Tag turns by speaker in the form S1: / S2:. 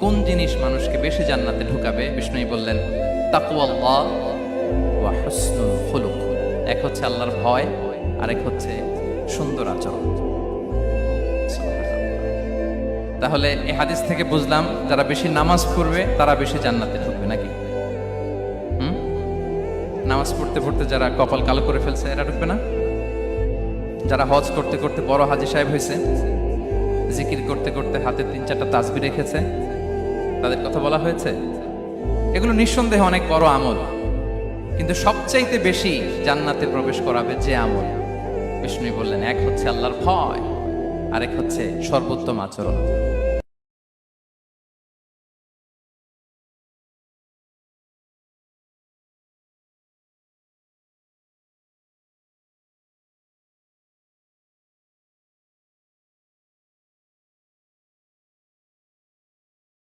S1: কোন জিনিস মানুষকে বেশি জান্নাতে ঢুকাবে? বিষ্ণুই বললেন তাকওয়াল্লাহ ওয়া হুসনুল খুলুক। এক হচ্ছে আল্লাহর ভয়, আরেক হচ্ছে সুন্দর আচরণ। তাহলে এই হাদিস থেকে বুঝলাম যারা বেশি নামাজ পড়বে তারা বেশি জান্নাতে ঢুকবে নাকি? নামাজ পড়তে পড়তে যারা কপাল কালো করে ফেলছে এরা ঢুকবে না? যারা হজ করতে করতে বড় হাজী সাহেব হয়েছে, জিকির করতে করতে হাতে 3-4টা তাসবিহ রেখেছে, তাদের কথা বলা হয়েছে। এগুলো নিঃসন্দেহে অনেক বড় আমল, কিন্তু সবচাইতে বেশি জান্নাতে প্রবেশ করাবে যে আমল, বিষ্ণু বললেন এক হচ্ছে আল্লাহর ভয়, আরেক হচ্ছে সর্বোত্তম আচরণ।